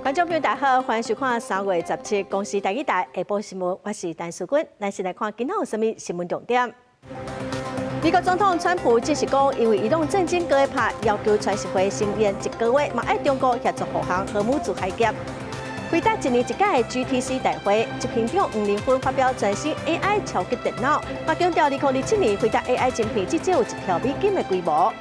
观众朋友大家好，欢迎收看3月17日公视第一台下晡新闻，我是陈淑君，咱先来看今天有什么新闻重点。美国总统川普只是讲，因为移动震惊各派要求全社会声援1个月，嘛爱中国协助护航荷姆兹海峡。回答1年1届的 GTC 大会，执行长吴林芬发表全新 AI 超级电脑，嘛强调2027年回答 AI 晶片至少有1兆美金的规模。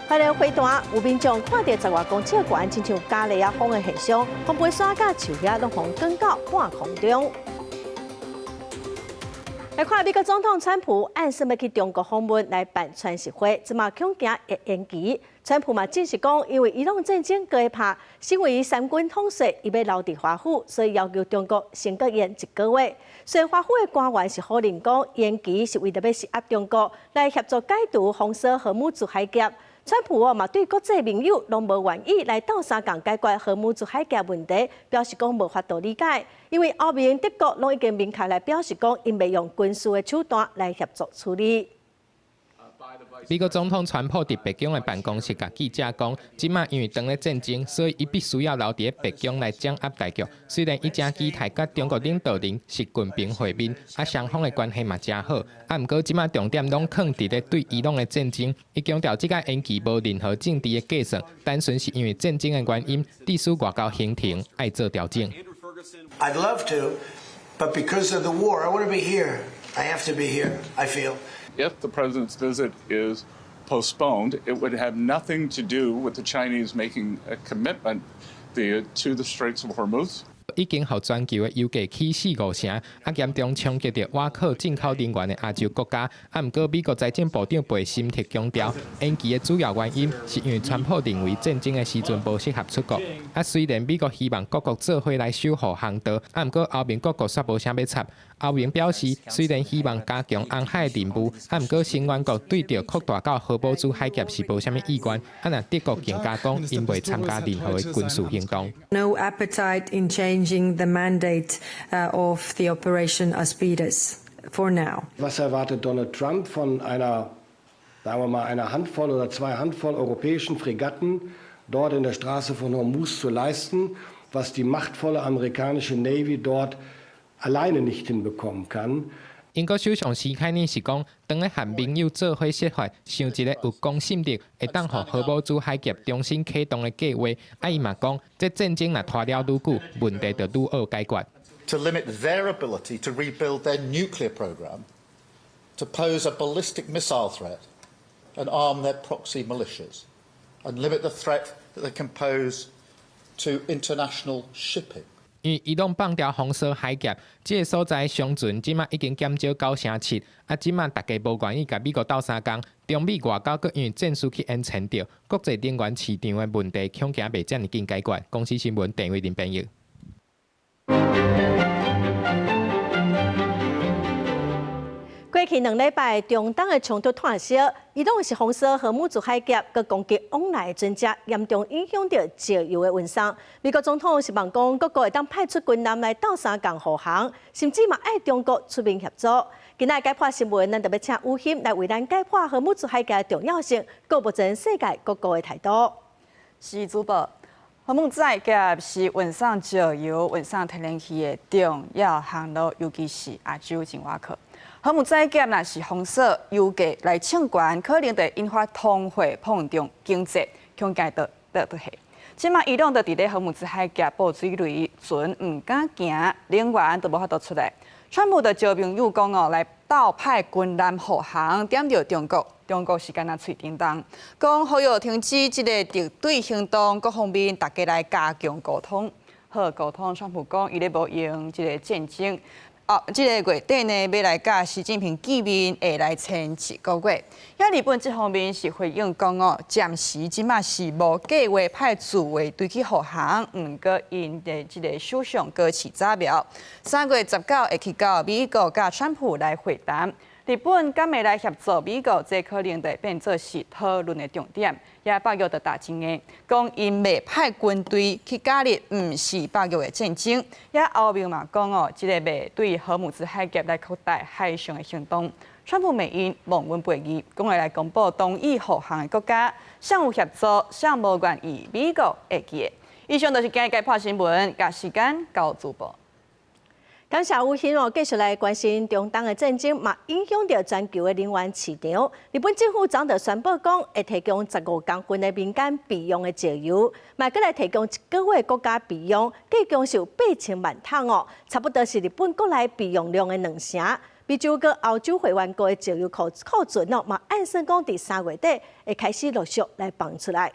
海联会谈，有民众看到10外公尺悬，亲像加利亚风的现象，风飞沙甲树叶拢风卷到半空中。来看美国总统川普按说要去中国访问来办全社会，即嘛恐惊会延期。川普嘛证实讲，因为伊朗战争各一拍，身为三军统帅，伊要留伫华府，所以要求中国先搁延1个月。虽然华府的官员是否认讲延期是为了要施压中国来协助解除封锁荷姆兹海峡。川普嘛对国际盟友拢无愿意来斗相共解决荷姆兹海峡问题，表示讲无法度理解，因为欧盟、德国拢已经明确来表示讲，因未用军事的手段来协助处理。美国总统川普伫北京的办公室甲记者讲，即马因为当咧战争，所以伊必须要留伫北京来掌握大局。虽然伊正期待甲中国领导人习近平会面，双方的关系嘛真好，毋过即马重点拢放伫咧对伊朗的战争。伊强调，即个延期无任何政治的计算，单纯是因为战争的原因，地区外交形成爱做调整。I'd love to, but because of the war, I want to be here. I have to be here. I feel. If the president's visit is postponed, it would have nothing to do with the Chinese making a commitment to the Straits of Hormuz. 已经互全球的油价起4-5成，严重冲击着瓦克进口能源的亚洲国家。毋过，美国财政部长贝辛特强调，延期的主要原因是因为川普认为战争的时阵无适合出国。虽然美国希望各国做伙来守护航道，毋过欧盟各国却无啥要插。欧盟表示，虽然希望加强红海的任务，毋过成员国对着扩大到荷姆兹海峡是无啥物意愿。那德国更加讲，因未参加任何的军事行动。No appetite in changing the mandate of the Operation Aspides for now. Was erwartet Donald Trump von einer, sagen wir mal, einer Handvoll oder 2 Handvoll europäischen Fregatten dort in der Straße von Hormuz zu leisten, was die machtvolle amerikanische Navy dort alleine nicht hinbekommen kann. 英国首相施凯尼是讲，当咧和盟友做伙设法，想一个有公信力，会当互荷姆兹海峡重新启动的计划。伊嘛讲，这战争若拖了愈久，问题就愈好解决。To limit their ability to rebuild their nuclear program, to pose a ballistic missile threat, and arm their proxy militias, and limit the threat that they can pose to international shipping. 因为伊朗放条封锁海峡，这个所在商船即马已经减少9成7，即马大家无愿意甲美国斗相共，中美外交阁因为战事去延长着，国际能源市场的问题恐惊袂遮尔紧解决。公司新闻陈伟林编译。过去2礼拜，中东的冲突炭烧，伊朗是封锁荷姆兹海峡，佮攻击往来船只，严重影响到石油的运送。美国总统希望讲，各国会当派出军舰来斗相共护航，甚至嘛爱中国出面协助。今仔解剖新闻，咱特别请吴昕来为咱解剖荷姆兹海峡的重要性，佮目前世界各国的态度。是主播，荷姆兹海峡是运送石油、运送天然气的重要航路，尤其是亚洲前瓦克。荷姆兹海峡若是封锁，油价来抢悬，可能会引发通货膨胀、经济恐惊倒下。即马伊朗就伫咧荷姆兹海峡布水雷，船唔敢行，能源都无法度出来。川普就招朋友讲来斗派军舰护航，点着中国。中国是敢若喙叮当，讲好要停止即个敌对行动，各方面大家来加强沟通。好，沟通，川普讲伊咧无用即个战争。这个月底呢，要来甲习近平见面，会来签1个月。日本这方面是回应讲暂时即马是无计划派驻卫队去护航，毋过因的这个首相搁起早苗，3月19会去到美国甲川普来会谈。日本敢会来协助美国，这可能会变作是讨论的重点。也北约就打真的，讲因未派军队去加入，毋是北约的战争。也欧盟嘛讲即个未对荷姆兹海峡来扩大海上的行动。川普美因望稳背议，讲会来公布同意护航的国家，向有协助，向无愿意美国会记的。以上就是今日破新闻，甲时间交主播。感谢吴欣继续来关心中东的战争，嘛影响到全球的能源市场。日本政府早就宣布讲，会提供15公分的民间备用的石油，嘛再来提供1个月国家备用，计共是有8000万桶哦，差不多是日本国内备用量的2成。美洲跟欧洲会员国的石油库存哦，嘛按算讲伫3月底会开始陆续来放出来。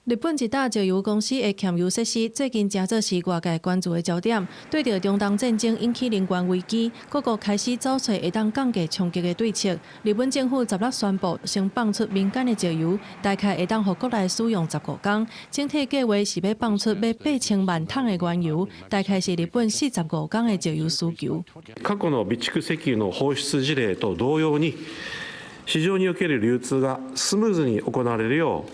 日本一大石油公司的欠油设施最近真做是外界关注的焦点。对着中东战争引起能源危机，各国开始找找会当降低冲击的对策。日本政府16宣布，先放出民间的石油，大概会当互国内使用15天。整体计划是要放出8000万桶的原油，大概是日本45天的石油需求。過去の備蓄石油の放出事例と同様に、市場における流通がスムーズに行われるよ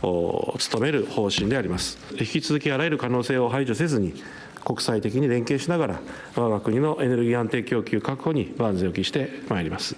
う努める方針であります。引き続きあらゆる可能性を排除せずに、国際的に連携しながら、我が国のエネルギー安定供給確保に万全を期してまいります。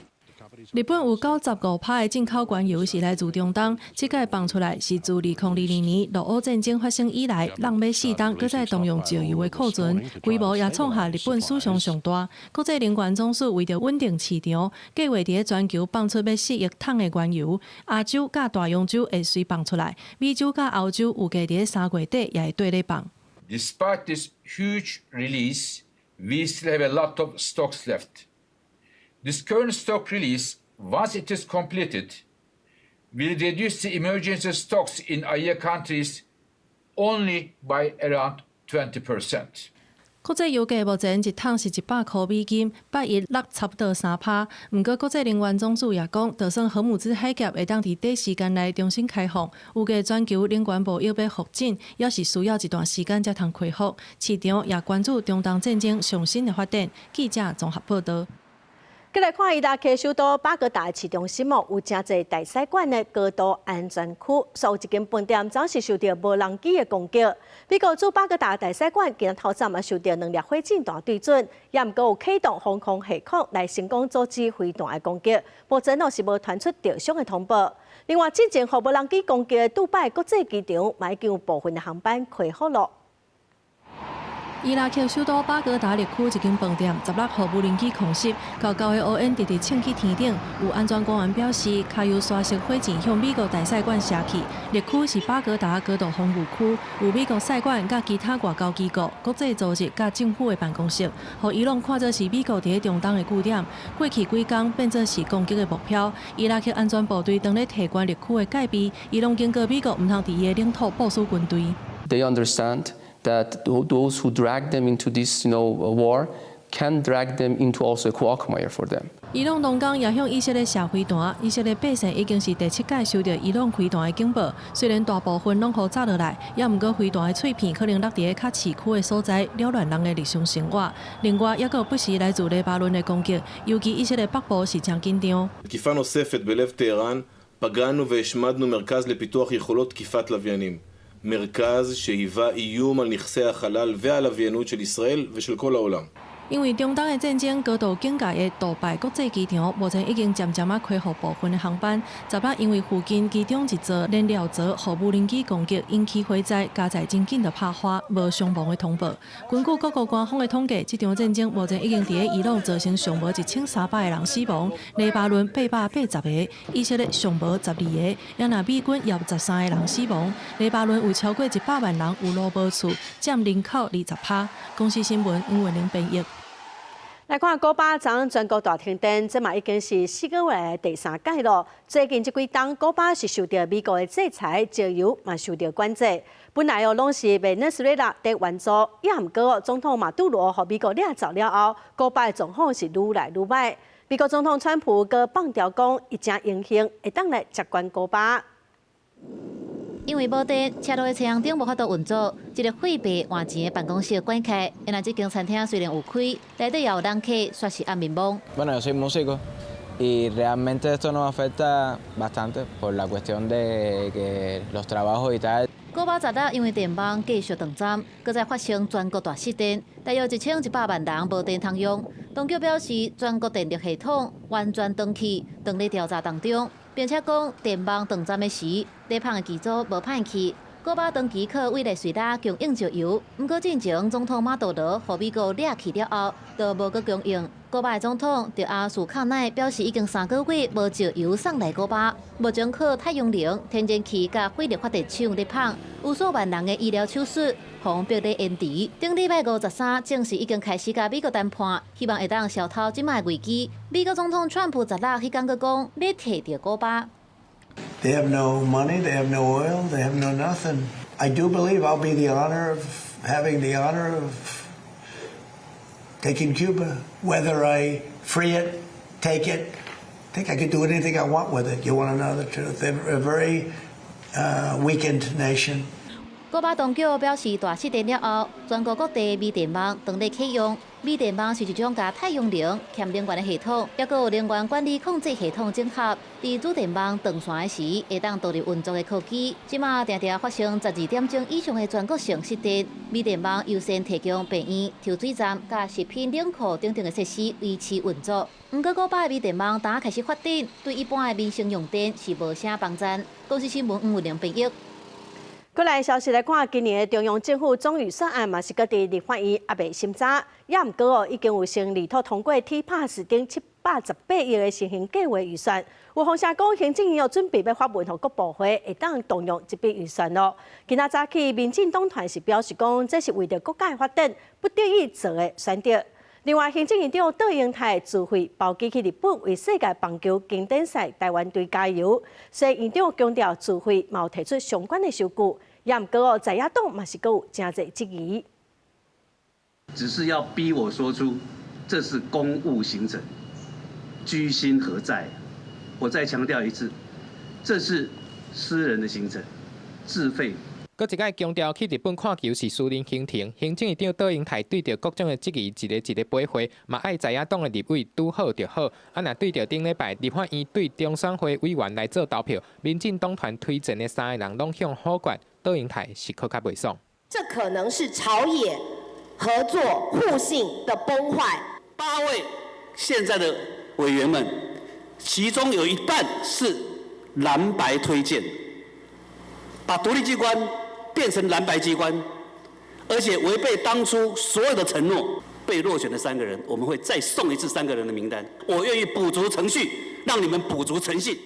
日本有95%的进口原油是来自中东，这届放出来是自2022年俄乌战争发生以来，人要4冬搁再动用石油的库存，规模也创下日本史上上大。国际能源总署为着稳定市场，计划伫全球放出要4亿桶的原油，亚洲甲大洋洲会随放出来，美洲甲欧洲预计伫3月底也会对咧放。Despite this huge release, we still have a lot of stocks left. This current stock release, once it is completed, will reduce the emergency stocks in AIA countries only by around 20%. 国际油价目前1桶是100块美金，8月落差不多3%。不过，国际能源总署也讲，就算荷姆兹海峡会当伫短时间内重新开放，预计全球能源部要复展，也是需要一段时间才通恢复。市场也关注中东战争上新的发展。记者综合报道。再来看伊拉克首都巴格达市中心有真侪大使馆的高度安全区，所以一间饭店总是受到无人机的攻击。美国驻巴格达大使馆今日头早嘛受到2粒火箭弹对准，也毋过有启动防空系统来成功阻止飞弹的攻击。目前是无传出受伤的通报。另外，之前互无人机攻击的杜拜国际机场，嘛已经有部分的航班恢复了。伊拉克首都巴格达热区一间饭店16号无人机空袭，高高的乌烟直直窜去天顶。有安全官员表示，卡有沙式火箭向美国大使馆射去。热区是巴格达高度防御区，有美国使馆甲其他外交机构、国际组织甲政府的办公室，互伊朗看作是美国伫中东的据点。过去几天变作是攻击的目标。伊拉克安全部队当咧提悬热区的戒备，伊朗警告美国唔通伫伊的领土部署军队。They understand that those who drag them into this, war, can drag them into also a quagmire for them. 伊朗当天也向以色列射飞弹，以色列百姓已经是第7届收到伊朗飞弹的警报。虽然大部分拢好炸落来，也毋过飞弹的碎片可能落伫较市区的所在，扰乱人的日常生活。另外，也有不时来自黎巴嫩的攻击，尤其以色列北部是真紧张。תקיפה נוספת בלב טהרן, פגענו והשמדנו מרכז לפיתוח יכולות תקיפת לוויינים. מרכז שהיווה איום על נכסי החלל והלוויינות של ישראל ושל כל העולם. 因为中东的战争高度警戒的杜拜国际机场，目前已经渐渐开放部分的航班。16因为附近机场一座燃料槽互无人机攻击引起火灾，加载真紧就拍花，无伤亡的通报。根据各国官方的统计，这场战争目前已经伫伊朗造成上无1300个人死亡，黎巴嫩880个，以色列上无12个，也若美军也有13个人死亡。黎巴嫩有超过100万人有路无厝，占人口20%。公司新闻英文零翻译。来看古巴昨全国大停电，这嘛已经是4个月的第3届了。最近这几天，古巴是受到美国的制裁，石油嘛受到管制。本来拢是委内瑞拉在援助，也毋过总统马杜罗和美国掠走了后，古巴的状况是愈来愈歹。美国总统川普阁放调讲，伊正荣幸会当来接管古巴。因为无电，车路的车厢顶无法度运作，一个废白换钱的办公室关开。原来这间餐厅虽然有开，内底也有人客，却是暗面懵。Bueno, yo soy músico y realmente esto nos afecta bastante por la cuestión de que los trabajos y tal. 古巴昨日因为电网继续断暂，搁再发生全国大失电，大约1100万人无电通用。当局表示，全国电力系统完全断气，正在调查当中，并且讲电网断暂的时，地旁的机组无歹去，古巴长期靠委内瑞拉供应石油，不过进前总统马杜罗和美国掠去了后，都无搁供应。古巴的总统对阿苏卡奈表示，已经3个月无石油送来古巴，目前靠太阳能、天然气甲火力发电厂咧捧，有数万人的医疗手术防病咧延迟。顶礼拜53，正式已经开始甲美国谈判，希望会当消透即卖危机。美国总统川普16迄天佫讲，咧摕到古巴。 They have no money, they have no oil, they have no nothing. I do believe I'll be having the honor of taking Cuba. Whether I free it, take it, I think I could do anything I want with it. You want to know the truth? They're a very weakened nation. 古巴当局表示，大失电了后，全国各地煤电网当咧启用。煤电网是一种甲太阳能、欠能源的系统，也佫有能源管理控制系统整合。伫主电网断线的时，会当导入运作的科技。即马常常发生12点钟以上的全国性失电。煤电网优先提供病院、抽水站、甲食品冷库等等的设施维持运作。不过，古巴的煤电网刚开始发展，对一般的民生用电是无啥帮助。公司新闻吴文良编译。 过来消息来看，今年的中央政府总预算案嘛是搁伫立法院还未审查，也毋过已经有先立法通过 T-Pass 等718亿的新型计划预算。有风声讲，行政院有准备要发文予各部会，会当动用这笔预算咯。今仔早起，民进党团是表示讲，这是为着国家的发展不得已做的选择。另外，行政院长杜英泰自费包机去日本为世界棒球经典赛台湾队加油。所以院长强调，自费嘛有提出相关的收据，也毋过在野党嘛是阁有真侪质疑。只是要逼我说出这是公务行程，居心何在？我再强调一次，这是私人的行程，自费。 搁一个强调去日本看球是私人行程，行政院长杜英泰对着各种的质疑，一个一个驳回，嘛爱在野党的立委拄好就好。啊，若对着顶礼拜立法院对中选会委员来做投票，民进党团推荐的3个人拢向好决，杜英泰是较袂爽。这可能是朝野合作互信的崩坏。8位现在的委员们，其中有一半是蓝白推荐，把独立机关 变成蓝白机关，而且违背当初所有的承诺，被落选的3个人，我们会再送一次3个人的名单。我愿意补足程序，让你们补足诚信。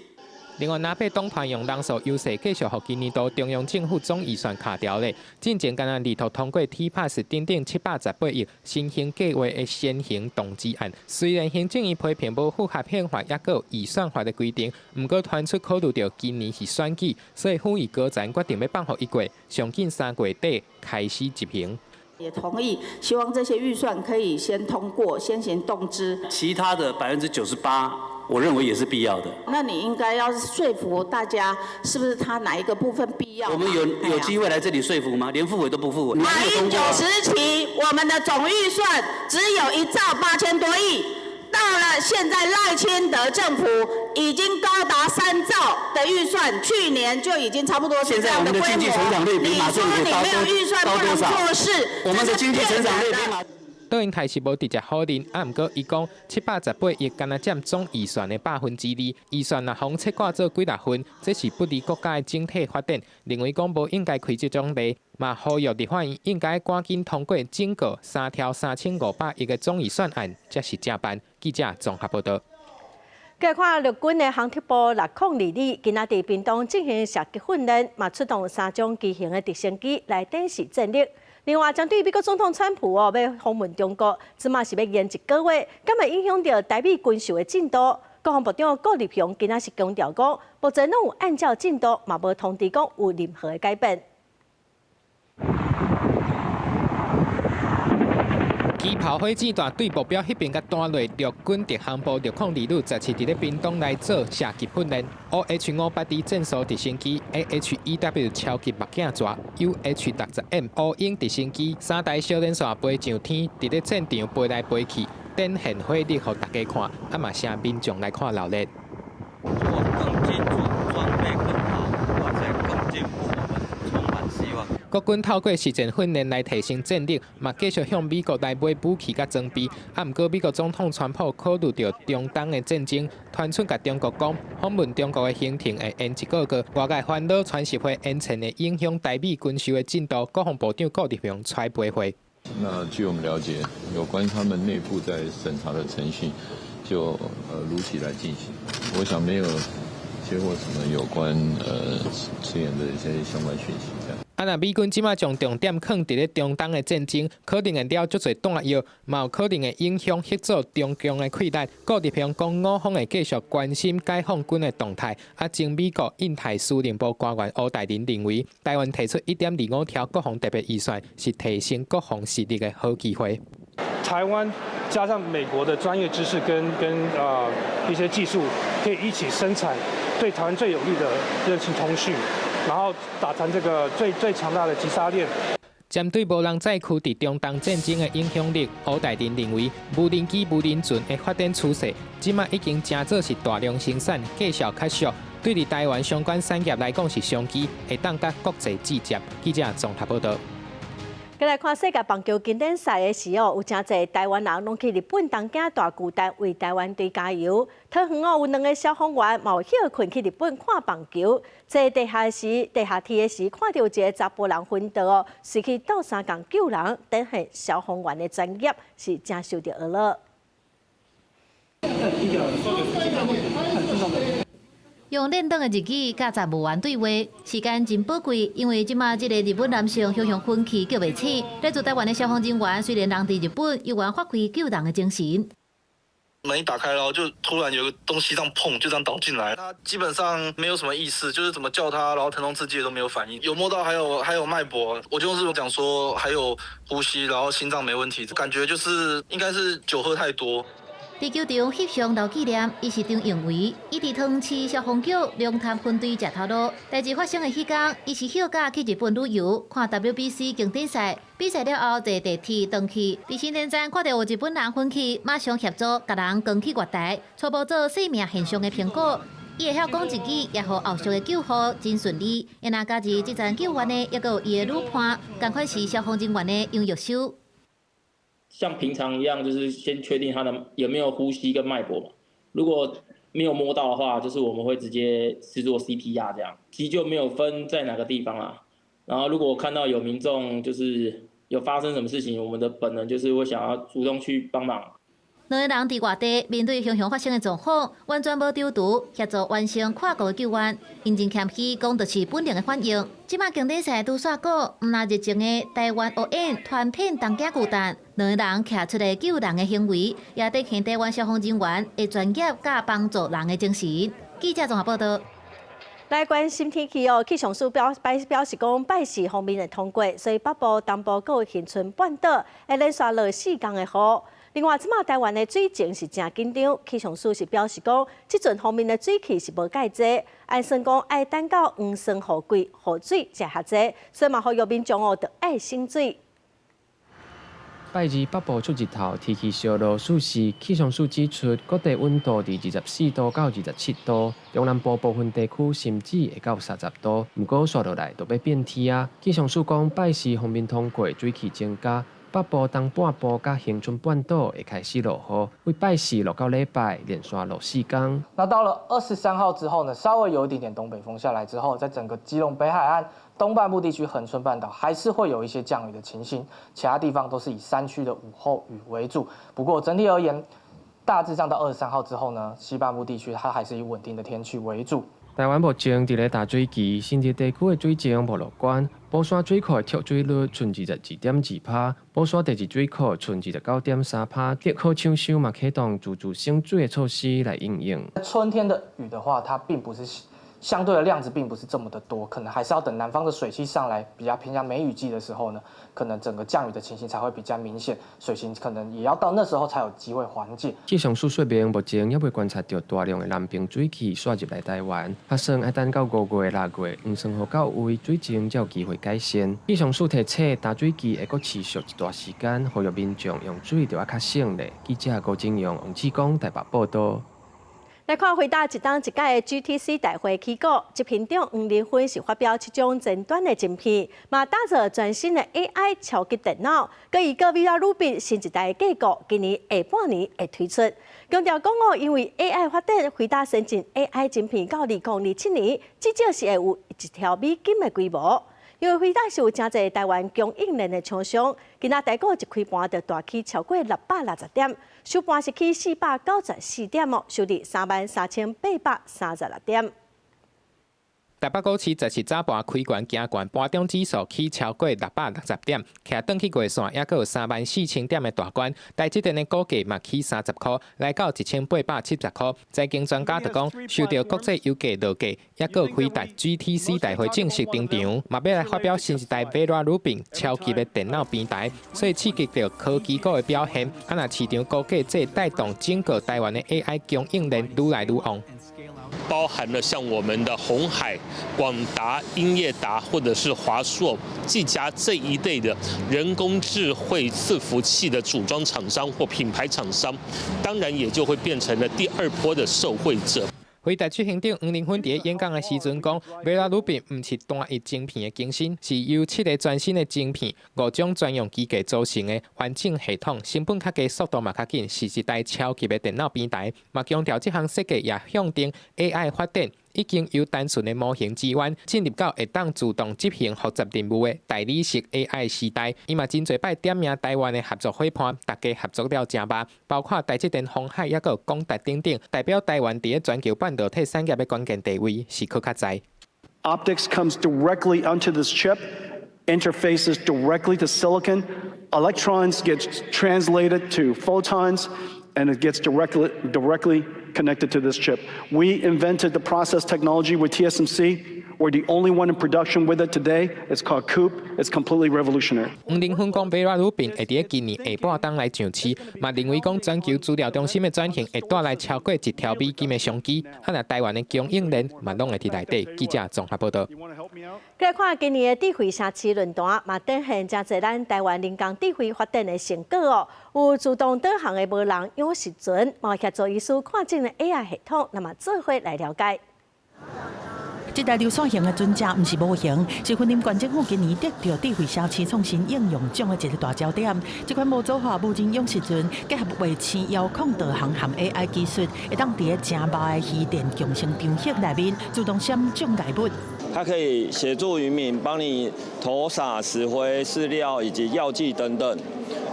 另外，南北党团用人数优势继续和今年度中央政府总预算卡条例，进前刚刚立法通过 T-Pass 等718亿新型计划的先行动机案。虽然行政院批评无符合宪法，也有预算法的规定，不过团出考虑到今年是选举，所以呼吁高层决定要放予1月，上近3月底开始执行。 也同意，希望这些预算可以先通过，先行动之。其他的98%，我认为也是必要的。那你应该要说服大家，是不是他哪一个部分必要？我们有机会来这里说服吗？连副委都不副委。马英九时期，我们的总预算只有1兆8000多亿。 到了现在赖清德政府已经高达3兆的预算，去年就已经差不多是这样的规模。现在我们的经济成长率比马政府高多少？我们的经济成长率比马。 杜英泰是无直接否认，啊，毋过伊讲718亿敢若占总预算的2%，预算若逢切割做几60分，这是不利国家的整体发展。认为讲无应该开这种例，嘛呼吁立法院应该赶紧通过整个3条3500亿的总预算案，才是正办。记者综合报道。再看陆军的航特部602旅，今仔伫屏东进行射击训练，嘛出动3种机型的直升机来展示战力。 另外，针对美国总统川普要访问中国，即嘛是要延1个月，敢会影响到台美军售的进度？国防部长顾立雄今仔是强调讲，目前拢有按照进度，嘛无通知讲有任何的改变。 机炮火箭弹对目标迄边甲弹落，陆军特航部602旅17伫咧屏东来做射击训练。OH-58D 战术直升机、AH-EW 超级目镜蛇、UH-60M 乌鹰直升机3台小连线飞上天，伫咧战场飞来飞去，展现火力，互大家看，啊嘛请民众来看热闹。做更精准，装备更好，而且更进步，我们充满希望。国军透过实战训练来提升战力，嘛继续向美国来买武器甲装备。啊，毋过美国总统川普考虑到中东的战争，传出甲中国讲，访问中国的行程会延1个月。外界烦恼传习会延前的影响台美军售的进度，国防部长顾立雄揣陪会。那据我们了解，有关他们内部在审查的程序，就如期来进行。我想没有接获什么有关支援的一些相关讯息。啊，那美军即马将重点放伫咧中东的战争，可能会了足侪弹药，嘛有可能会影响协助中共的溃烂。顾立雄讲，我方会继续关心解放军的动态。啊，经美国印太司令部官员吴大林认为，台湾提出1.25条国防特别预算，是提升国防实力的好机会。台湾加上美国的专业知识跟一些技术，可以一起生产对台湾最有利的热情通讯。然后打成这个最强大的击杀链。针对无人载区伫中东战争的影响力，吴大林认为，无人机、无人船的发展趋势，即马已经真做是大量生产，继续较俗。对伫台湾相关产业来讲是商机，会当甲国际接接。记者综合报道。再来看世界棒球经典赛的时候，有真侪台湾人拢去日本东京大巨蛋为台湾队加油。桃园有2个消防员嘛有休困去日本看棒球，在地下铁的时看到一个查甫人昏倒，随去倒3共救人，等系消防员的专业是真受到娱乐。用练灯的日语甲查某员对话，时间真宝贵，因为即马这个日本男性向昏去叫袂醒。来自台湾的消防人员虽然人伫日本，依然发挥救人的精神。门一打开，然后就突然有个东西这样碰，就这样倒进来。他基本上没有什么意识，就是怎么叫他，然后疼痛刺激都没有反应。有摸到还有脉搏，我就是讲说还有呼吸，然后心脏没问题，感觉就是应该是酒喝太多。伫球场翕相留纪念，伊是张永维，伊伫汤市消防局龙潭分队食头路。代志发生的迄天，伊是休假去日本旅游，看 WBC 经典赛。比赛了后，坐地铁回去，伫新田站看到有日本人昏去，马上协助甲人扛去月台，初步做生命现象的评估。伊会晓讲日语，也互后续的救护真顺利。因那加入这站救援的，也有伊的女伴，同款是消防人员的杨玉秀。像平常一样，就是先确定他的有没有呼吸跟脉搏嘛。如果没有摸到的话，就是我们会直接是做 CPR 这样。急救没有分在哪个地方啦。然后如果看到有民众就是有发生什么事情，我们的本能就是会想要主动去帮忙。2个人伫外地面对熊熊发生的状况，完全无丢毒，协助完成跨国的救援。因真谦虚，讲就是本能的反应。即马经典赛拄煞过，毋那热情的台湾学院团片东京巨蛋，2个人徛出来救人的行为，也得看台湾消防人员的专业甲帮助人的精神。记者综合报道。来关心天气哦，气象署表示讲，拜四方面会通过，所以北部、东部各恒春半岛会连续落4天的雨。另外，即马台湾的水情是真紧张，气象署是表示讲，即阵方面的水汽是无介济，按算讲爱等到黄霜雨季，雨水才较济，所以嘛呼吁民众哦，着爱省水。拜二北部出日头，天气小落舒适。气象署指出，各地温度伫24度到27度，中南部部分地区甚至会到30度。不过，刷落来就要变天啊！气象署讲，拜四方面通过，水汽增加。北部东半部甲恒春半岛会开始落雨，为拜四落到礼拜连续落4天。那到了23号之后呢，稍微有一点点东北风下来之后，在整个基隆北海岸东半部地区恒春半岛还是会有一些降雨的情形，其他地方都是以山区的午后雨为主。不过整体而言，大致上到23号之后呢，西半部地区它还是以稳定的天气为主。台湾目前伫咧大水期，新竹地区的水情无乐观。宝山水库的蓄水率剩22.2%，宝山第二水库剩29.3%。竹科厂商嘛启动自主省水的措施来应应。春天的雨的话，它并不是相对的量子并不是这么的多，可能还是要等南方的水汽上来，比较偏向梅雨季的时候呢，可能整个降雨的情形才会比较明显，水情可能也要到那时候才有机会缓解。气象署说明，目前还未观察到大量的南平水汽刷入来台湾，拍算要等到5月、6月，黄霜雨到位，水情才有机会改善。气象署提醒，大水期会阁持续一段时间，呼吁民众用水就要较省咧。记者高金勇、王志光台北报道。来看回答一档一届的 GTC 大会起果，执行长黄仁勋是发表7种前端的晶片，嘛打造全新的 AI 超级电脑，佮伊个 Vera Rubin 新一代架构，今年下半年会推出。强调讲因为 AI 发展，回答先进 AI 晶片到2027年，至少是会有1条美金的规模。因为回答是有真侪台湾供应链的厂商，今仔台股一开盘就大起超过660点，收盘是起494点哦，收伫33836点。台北股市则是早盘开悬行悬，盘中指数起超过660点，徛登去月线，也阁有34000点的大关。台积电的股价嘛起30块，来到1870块。财经专家就讲，受到国际油价落价，也阁有回答 GTC 大会正式登场，嘛要来发表新一代 Vera Rubin 超级的电脑平台，所以刺激到科技股的表现。啊，那市场估计这带动整个台湾的 AI 供应链愈来愈旺。包含了像我们的鸿海、广达、英业达，或者是华硕、技嘉这一类的人工智慧伺服器的组装厂商或品牌厂商，当然也就会变成了第二波的受惠者。回答执行长黄仁勋伫演讲的时阵讲 ，Vera Rubin 唔是单一晶片的更新，是由7个全新的晶片、5种专用机构组成的完整系统，成本较低，速度嘛较紧，是一台超级的电脑平台。嘛强调这项设计也向定 AI 发展。已经由单纯的模型资源进入到会当自动执行复杂任务的代理式 AI 时代。伊嘛真侪摆点名台湾的合作伙伴，大家合作了真密，包括台积电、鸿海，也有广达等等，代表台湾伫全球半導體產業的關鍵地位是可較在。Optics comes directly onto this chip, interfaces directly to silicon. Electrons get translated to photons, and it gets directly connected to this chip. We invented the process technology with TSMC. We're the only one in production with it today. It's called COUPE. It's completely revolutionary. 黄仁勋讲 ，Vera Rubin 会伫今年下半档来上市，嘛认为讲全球资料中心的转型会带来超过1条美金的商机。啊，那台湾的供应链嘛拢会伫内底。记者综合报道。来看今年的智慧城市论坛，嘛展现真侪咱台湾人工智慧发展的成果哦。有自动导航的无人养时阵，嘛协助医师看诊的 AI 系统，那么做伙来了解。这台流线型的准车不是模型，是云林县政府今年得到智慧城市创新应用奖的一个大焦点。这款无组化无人养时阵，结合卫星遥控导航和 AI 技术，会当伫正密的虚电共生场域内面自动闪障碍物。它可以协助渔民帮你投撒石灰、饲料以及药剂等等。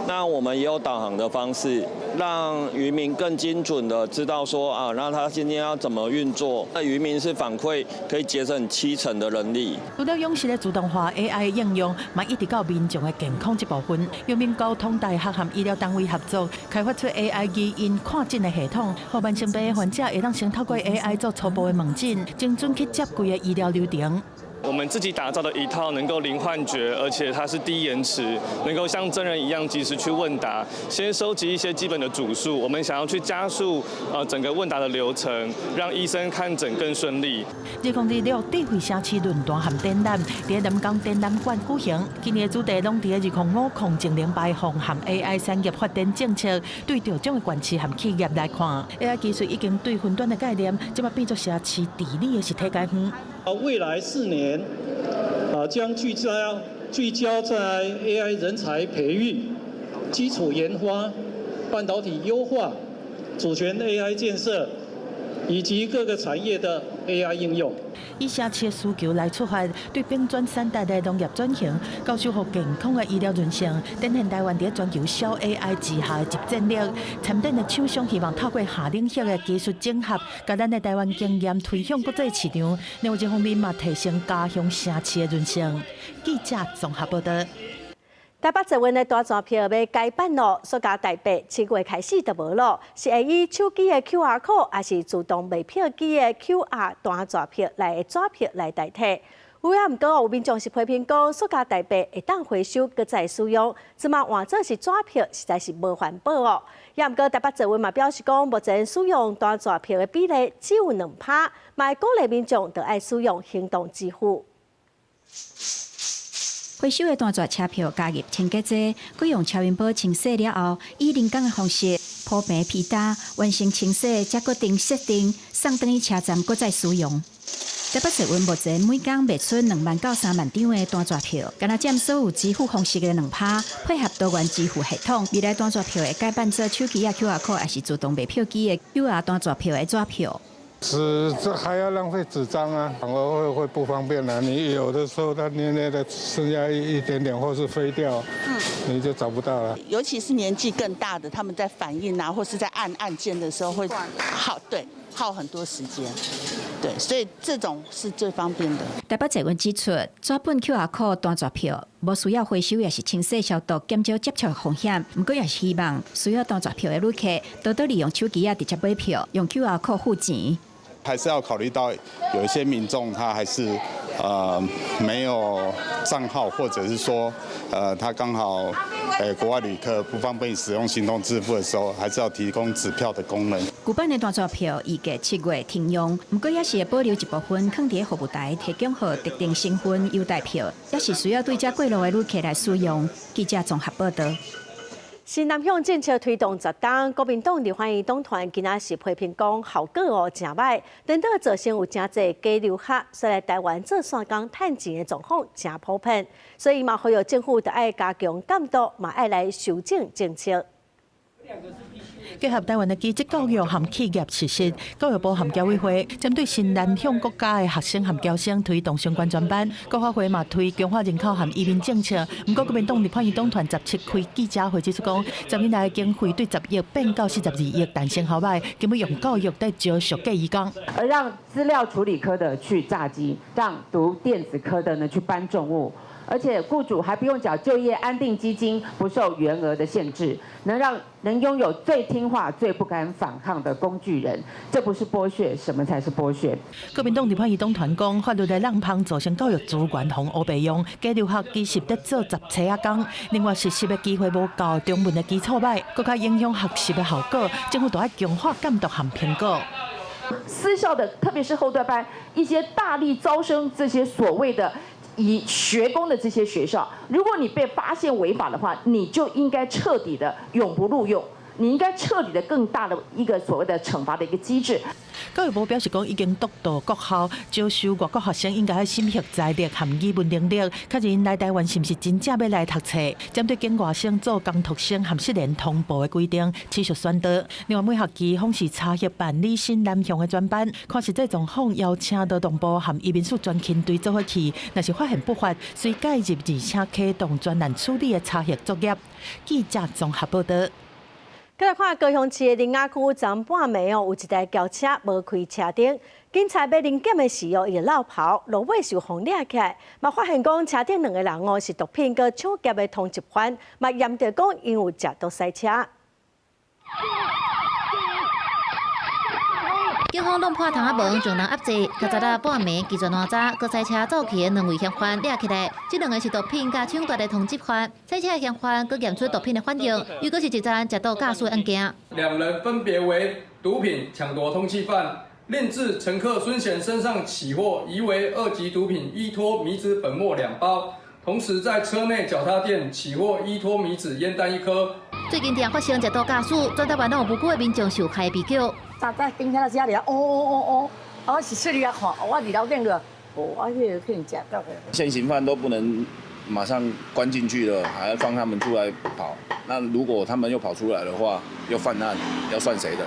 那我们也有导航的方式，让渔民更精准的知道说啊，那他今天要怎么运作。那渔民是反馈可以节省70%的人力。除了勇士的自动化 AI 应用，嘛一直到民众的健康这部分，由民交通大学和医疗单位合作，开发出 AI 基因看诊的系统，让慢性病的患者会当先透过 AI 做初步的问诊，精准去接轨的医疗流程。我们自己打造的一套能够零幻觉，而且它是低延迟，能够像真人一样及时去问答。先收集一些基本的主诉，我们想要去加速整个问答的流程，让医生看诊更顺利。2026智慧城市论坛和展览伫南港展览馆举行，今年的主题拢伫2025空净零排放和 AI 产业发展政策，对着种的县市和企业来看 ，AI 技术已经对云端的概念，即马变作城市治理的实体概念。未来4年，将聚焦在 AI 人才培育、基础研发、半导体优化、主权 AI 建设，以及各个产业的 AI 应用。以社区的需求来出发，对并转3代的农业转型，到修复健康的医疗韧性，展现台湾伫全球小 AI 之下的集战力。参展的厂商希望透过下领域的技术整合，把咱的台湾经验推向国际市场，另外一方面嘛提升家乡城市的韧性。记者综合报道。台北捷运的大船票要改版咯，所加台北7月开始就无咯，是会以手机的 QR code， 还是自动卖票机的 QR 大船票来纸票来代替？有也毋过有民众是批评讲，所加台北会当回收搁再使用，即嘛换做是纸票，实在是无环保哦。也毋过台北捷运嘛表示讲，目前使用大船票的比例只有2%，嘛鼓励民众就爱使用行动支付。回收的单纸车票加入清洁剂，佮用超音波清洗了后，以人工的方式铺平皮搭，完成清洗，才决定设定送转去车站，搁再使用。台北捷运目前每天卖出2万到3万张的单纸票，敢若占所有支付方式的2%，配合多元支付系统，未来单纸票会改办做手机QR code，还是自动卖票机的 QR 单纸票的纸票。这还要浪费纸张啊，反而会不方便啊。你有的时候它捏的剩下一点点，或是飞掉，你就找不到了。尤其是年纪更大的，他们在反应啊，或是在按按键的时候会耗很多时间。对，所以这种是最方便的。台北捷运指出，纸本 QR code 单纸票无需要回收，也是清洗消毒，减少接触风险。不过也是希望需要单纸票的旅客多多利用手机直接买票，用 QR code 付钱。还是要考虑到有一些民众他还是没有账号，或者是说他刚好国外旅客不方便使用行动支付的时候，还是要提供纸票的功能。旧版的单纸票预计7月停用，不过也是会保留一部分放伫服务台提供予特定身份优待票，也是需要对这过路的旅客来使用。记者综合报道。新南向政策推动10天，国民党立法院党团今仔是批评讲效果真歹，等到造成有真侪假留学说来台湾做线工趁钱的状况真普遍，所以嘛呼吁政府得爱加强监督，嘛爱来修正政策。结合台湾的基职教育和企业实施，教育部和教委会针对新南向国家的学生和侨生推动相关专班。国发会嘛推强化人口和移民政策。不过国民党立法院党团17开记者会指出讲，10年来经费对10亿变到42亿，弹性好歹，根本用教育在招俗假移工，而让资料处理科的去炸机，让读电子科的呢去搬重物。而且雇主还不用缴就业安定基金，不受员额的限制，能拥有最听话、最不敢反抗的工具人，这不是剥削，什么才是剥削？国民党立法院党团讲，法律的滥用造成教育资源红乌白用，假留学其实在做10车仔工，另外实习的机会无够，中文的基础歹，更加影响学习的效果，政府都要强化监督和评估。私校的，特别是后段班，一些大力招生这些所谓的以学工的这些学校，如果你被发现违法的话，你就应该彻底的永不录用。你应该彻底的更大的一个所谓的惩罚的一个机制。教育部表示讲，已经督导各校招收外国学生应该审核财力和语文能力，确认来台湾是不是真正要来读册。针对境外生做工读生和失联同步的规定，持续宣导。另外，每学期同时查核办理新南向的专班，看实际状况，邀请劳动部和移民署专勤队做伙去，若是发现不法，随介入而且启动专案处理的查核作业。记者综合报道。再来看高雄市的林雅区昨半暝有一台轿车无开车顶，警察要临检的时伊就落跑，落尾受风掠起来，嘛发现讲车顶2个人是毒品佮抢劫的同一犯，嘛验着讲因有食毒塞车。警方弄破窗仔门，将人压制。较早仔半暝，记者哪早，佮赛车走去的2位嫌犯抓起来，这2个是毒品加抢夺的同一犯。赛车的嫌犯佮验出毒品的反应，又搁是一桩食毒驾驶案件。2人分别为毒品抢夺通缉犯，另自乘客孙显身上起获疑为2级毒品依托米酯粉末2包，同时在车内脚踏垫起获依托米酯烟弹1颗。最近常发生食毒驾驶，全台湾拢有无辜的民众受害比较。早警察来遮尔，我是出去啊看，我伫楼顶了，我去骗食到的。现行犯都不能马上关进去了，还要放他们出来跑。那如果他们又跑出来的话，又犯案，要算谁的？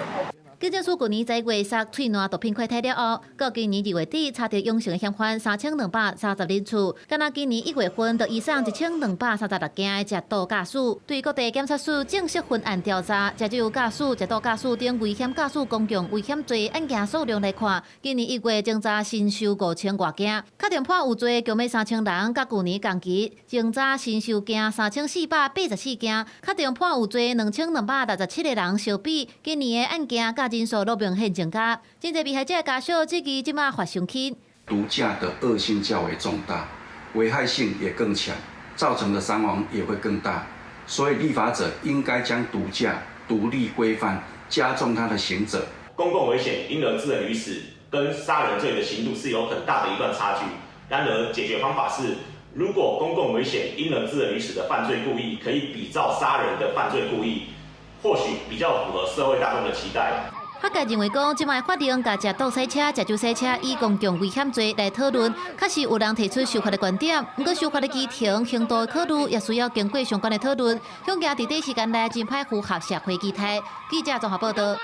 警政署去年10月杀翠兰毒品块体了后，到今年2月底查到永城的嫌犯3230人次，敢若今年1月份就移送1236件的食毒驾驶。对各地检察署正式分案调查，食酒驾驶、食毒驾驶等危险驾驶公共危险罪案件数量来看，今年1月侦查新收5000多件，确定判有罪共约3000人，甲去年同期侦查新收件3484件，确定判有罪2267个人，相比今年的案件甲人数都明显增加，真侪被害者的家属至今即马发伤轻。毒驾的恶性较为重大，危害性也更强，造成的伤亡也会更大。所以立法者应该将毒驾独立规范，加重它的刑责。公共危险因而致人于死，跟杀人罪的刑度是有很大的一段差距。然而解决方法是，如果公共危险因而致人于死的犯罪故意可以比照杀人的犯罪故意。或许比较符合社会大众的期待。学界认为讲，即卖法令甲食倒洗车、食酒洗车以公共危险罪来讨论，确实有人提出修法的观点。不过修法的基程、程度的考虑，也需要经过相关的讨论。向家伫短时间内尽快符合社会期待。记者综合报道。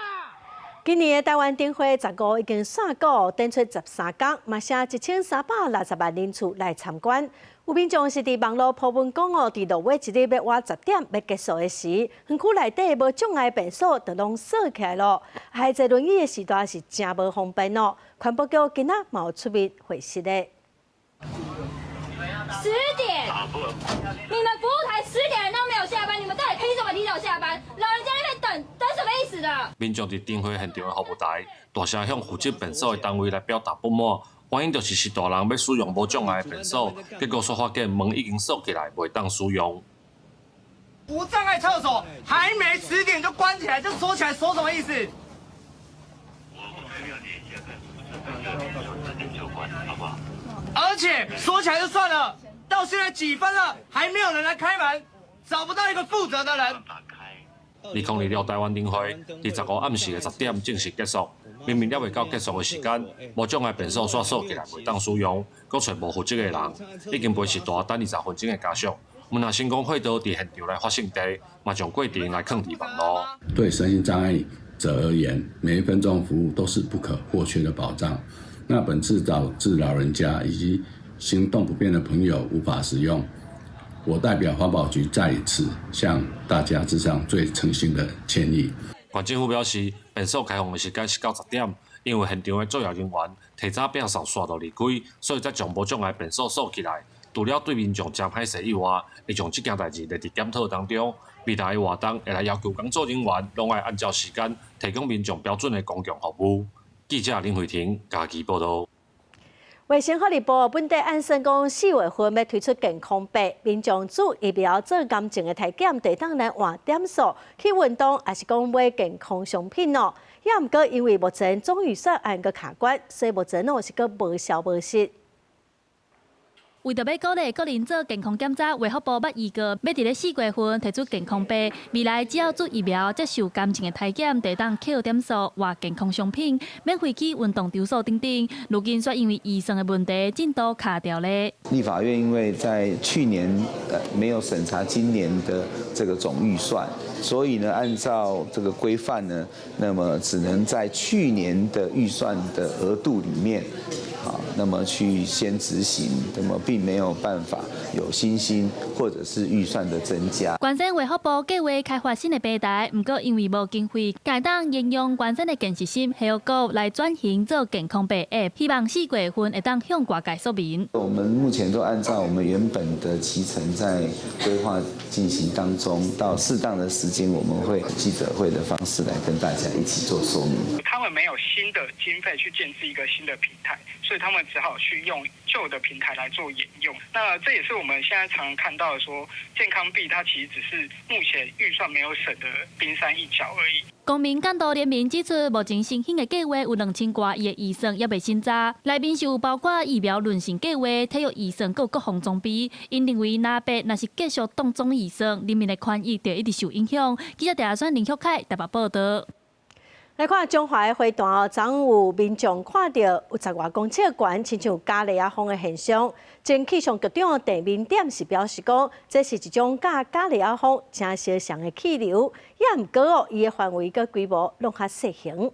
今年的台湾灯会15已经线稿展出13天，嘛写1360万人次来参观。有民众是伫网络铺文讲哦，伫6月1日要晚10点要结束的时，园区内底无障碍便所就拢锁起来咯。还坐轮椅的时段是真无方便哦。环保局今仔嘛有出面会实的。10点，你们服务台10点人都没有下班，你们到底凭什么提早下班？老人家在那边等什么意思的？民众伫灯会现场的服务台，大声向负责便所的单位来表达不满。原因就是大人要使用无障碍的便所，结果所发现门已经锁起来，袂当使用。无障碍厕所还没10点就关起来，就锁起来，锁什么意思？而且锁起来就算了，到现在几分了，还没有人来开门，找不到一个负责的人。2020年台湾灯会伫15暗时的10点正式结束。明明了未到结束的时间，无障碍便所煞锁起来，袂当使用，搁找无负责的人，已经陪侍大等20分钟的家属。文化新光会到伫现场来发生地，嘛将规定来放伫网络。对身心障碍者而言，每一分钟服务都是不可或缺的保障。那本次导致老人家以及行动不便的朋友无法使用，我代表环保局再一次向大家致上最诚心的歉意。县政府表示，便所开放的时间是到10点，因为现场的作业人员提早摒扫刷到离开，所以才将无障碍便所锁起来。除了对民众真歹势以外，会将这件代志列伫检讨当中。未来的活动会来要求工作人员拢爱按照时间提供民众标准的公共服务。记者林慧婷家己报道。卫生福利部本地按算讲4月份要推出健康牌，民众做疫苗做癌症的体检，地当来换点数去运动，也是讲买健康商品哦。也毋过因为目前总预算按个卡关，所以目前是个无效无实。为着要鼓励个人做健康检查，卫福部捌预告要伫咧4月份提出健康牌，未来只要做疫苗、接受癌症的体检，就当扣点数或健康商品，免费去运动场所等等。如今却因为医生的问题，进度卡掉咧。立法院因为在去年没有审查今年的这个总预算，所以呢，按照这个规范呢，那么只能在去年的预算的额度里面。那么去先执行，那么并没有办法有新兴或者是预算的增加。关心卫福部计划开发新的平台，不过因为无经费，该当应用关心的建设性还有股来转型做健康牌 App， 希望4月份会当向外界说明。我们目前都按照我们原本的期程在规划进行当中，到适当的时间，我们会记者会的方式来跟大家一起做说明。他们没有新的经费去建置一个新的平台，所以他们只好去用旧的平台来做沿用。那这也是我们现在常常看到的说，健康币它其实只是目前预算没有省的冰山一角而已。公民监督联盟指出，目前新兴的计划有2000多亿的预算也未审查，内面是有包括疫苗轮型计划、体育预算、各项装备。因认为若是继续动总预算，人民的权益就一直受影响。记者台选林秀凯台北报道。来看中华的花坛哦，昨有民众看到有10外公尺悬，亲像假雷亚风的现象。前气象局长郑明典是表示讲，这是一种假雷亚风正小常的气流，也毋过哦，伊的范围佮规模拢较小型。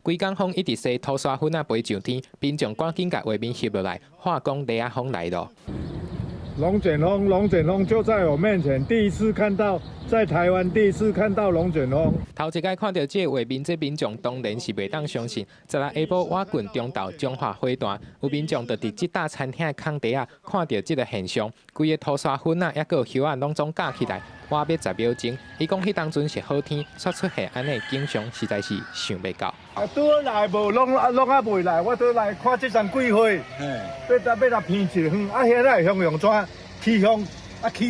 规工风一直吹土沙粉飞上天，民众赶紧甲画面翕落来，话讲雷亚风来了。龙卷风就在我面前，第一次看到，在台湾第一次看到龙卷风。头一摆看到这画面，这民众当然是袂当相信。昨日下晡，我郡中道中华花坛，有民众就伫这大餐厅的空地啊，看到这个现象，规个土沙粉啊，抑个叶啊，拢总架起来。我要10秒钟，伊讲迄当阵是好天，煞出现安尼景象，实在是想袂到。拄来无，拢还未来，我拄来看这场桂花，要来偏一远，现在向用怎起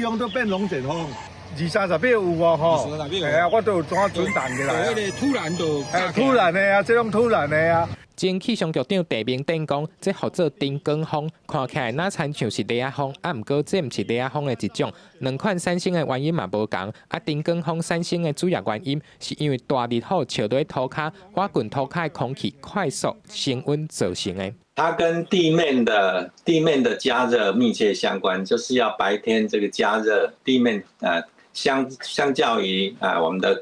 风都变龙卷风，20-30秒有无吼？我都有怎准动起来。突然的啊，这种突然的啊。前气象局长陈明典讲，这号做丁光风，看起来哪参像是雷亚风，啊，毋过这毋是雷亚风的一种。两款产生的原因嘛无同，啊，丁光风产生的主要原因是因为大日头照在土骹，瓦滚土骹的空气快速升温造成的。它跟地面的加热密切相关，就是要白天这个加热，地面相较于我们的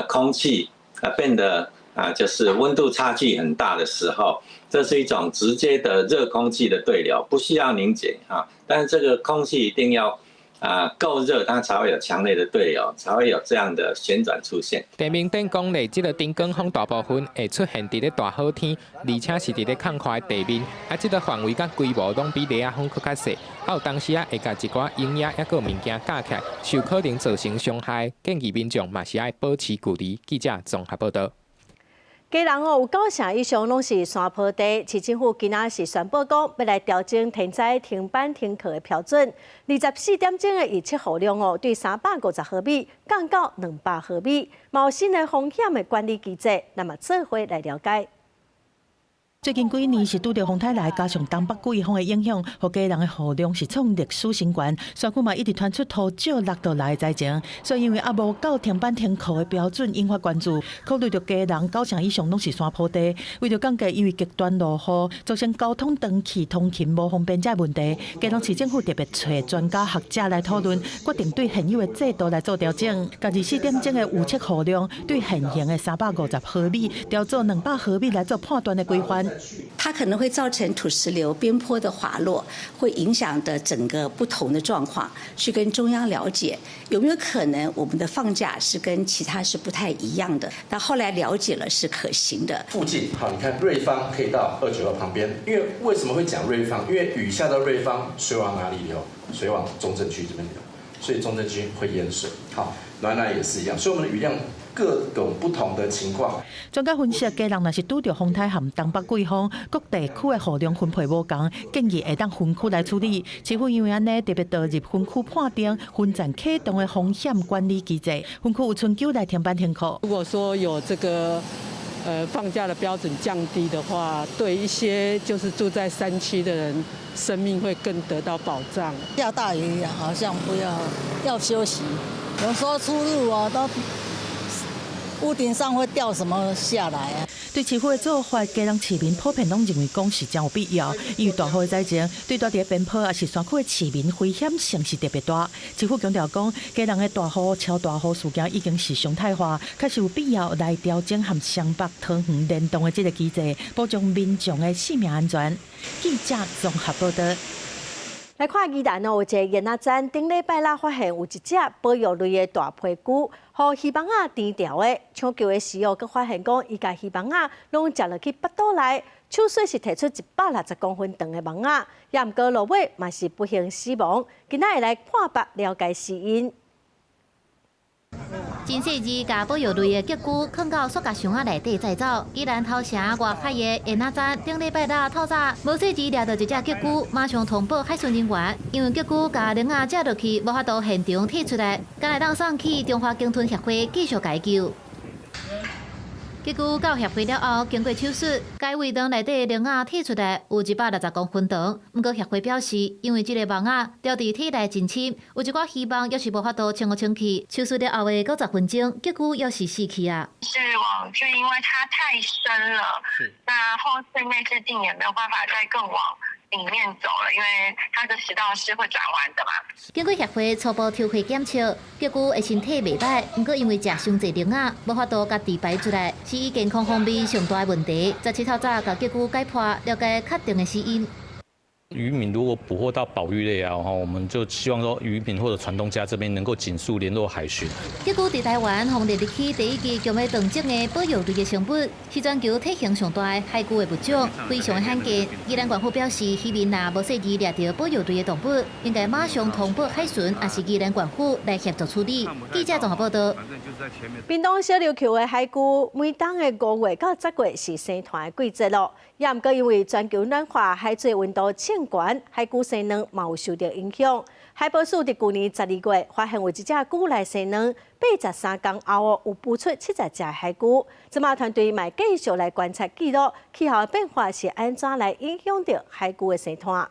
空气变得就是温度差距很大的时候，这是一种直接的热空气的对流，不需要凝结但是这个空气一定要够热，它才会有强烈的对流，才会有这样的旋转出现。陈明典讲咧，这个丁光风大部分会出现伫咧大好天，而且是伫咧空旷的地面，这个范围甲规模拢比雷亚风更较小，有当时会甲一寡营业抑个物件架起来，受可能造成伤害，建议民众嘛是爱保持距离。记者综合报道。基隆有9成以上拢是山坡地，市政府今仔是宣布讲要来调整天灾停班停课的标准，24点钟的预测雨量对350毫米降到200毫米，嘛有新的风险的管理机制，那么做伙来了解。最近几年是拄着风台来，加上东北季风的影响，互基隆的雨量是创历史新高。山区嘛一直传出土石落到来的灾情，所以因为无到停班停课的标准，引发关注。考虑到基隆9成以上拢是山坡地，为着降低因为极端落雨造成交通断气、通勤无方便这问题，基隆市政府特别找专家学者来讨论，决定对现有的制度来做调整。甲24点钟的预测雨量对现行的350毫米调做200毫米来做判断的规范。它可能会造成土石流、边坡的滑落，会影响的整个不同的状况，去跟中央了解有没有可能我们的放假是跟其他是不太一样的。那后来了解了是可行的。附近好，你看瑞芳可以到292旁边，因为为什么会讲瑞芳？因为雨下到瑞芳，水往哪里流？水往中正区这边流，所以中正区会淹水。好，暖南也是一样，所以我们的雨量各种不同的情况。专家分析，基隆若是拄着风台和东北季风，各地区的雨量分配无同，建议会当分区来处理。市府因为安尼特别导入分区判定、分站启动的风险管理机制，分区有春秋来停班停课。如果说有这个放假的标准降低的话，对一些就是住在山区的人，生命会更得到保障。下大雨好像不要休息，有时候出入都屋顶上会掉什么下来啊？对市府的做法，基隆市民普遍拢认为讲是真有必要，因为大雨的灾情对住伫边坡也是山区的市民危险性是特别大。市府强调讲，基隆的大雨、超大雨事件已经是常态化，确实有必要来调整和湘北、桃园联动的这个机制，保障民众的性命安全。记者综合报道。来看宜兰有一个研仔站，顶礼拜六发现有一只保育类的大皮龜，互鱼網仔填掉的。搶救的時候，佮發現講伊家魚網仔攏食落去腹肚內，手術是提出160公分長的網仔，也毋過落尾嘛是不幸死亡。今仔會來看白了解死因。真细致，甲保育类的结具放到塑胶箱仔内底再走。宜兰头城外海的烟仔站，顶礼拜六透早，无细致抓到一只结具，马上通报海巡人员，因为结具甲铃仔接落去，无法度现场剔出来，今日当送去中华鲸豚协会继续解救。结具到协会了后，经过手术，该胃肠内底的铃仔剔出来有160公分长。不过协会表示，因为这个网仔掉伫体内真深，有一寡希望，要是无法度清去清去。手术了后的90分钟，结具要是死去啊。死亡就因为它太深了，那后室内视镜也没有办法再更往里面走了，因为它的食道是会转弯的嘛。经过协会初步抽血检测，结具的身体袂歹，不过因为食伤济铃仔，无法度家己排出来，是伊健康方面上大的问题。17透早，甲结具解剖，了解确定的死因。渔民如果捕获到保育类我们就希望说渔民或者船东家这边能够尽速联络海巡。结果伫台湾防列入去第一支强要动植的保育类的成本，是全球体型上大的海龟的物种，非常的罕见。宜兰县府表示，渔民若无细致掠到保育类的动物，应该马上通报海巡，也是宜兰县府来协助处理。记者综合报道。屏东小琉球的海龟，每当的5月到10月是生团的季节咯。也毋过因为全球暖化，海水温度升悬，海龟生卵嘛有受到影响。海保署伫去年12月发现有一只龟来生卵，83天后有孵出70只海龟。即马团队嘛继续来观察记录，气候变化是安怎来影响到海龟的生态。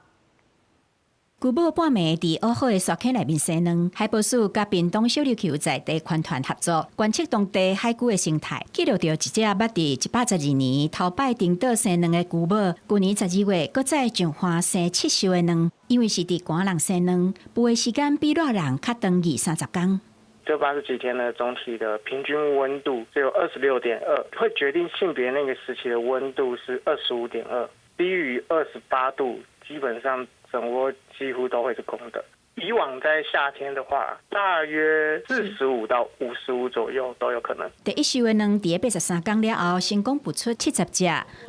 龟母半暝伫乌好的沙坑内面生卵，海保署甲屏东小琉球在地环团合作，观测当地海龟的生态，记录到一只捌伫112年头摆顶岛生卵的龟母，去年12月搁再上花生7寿的卵，因为是伫寒人生卵，孵的时间比热人较长20-30天。这80几天呢，总体的平均温度只有26.2，会决定性别那个时期的温度是25.2，低于28度，基本上整窝几乎都会是空的。以往在夏天的话，大约45到55左右都有可能。第一寿的卵伫83天了后，成功孵出70只，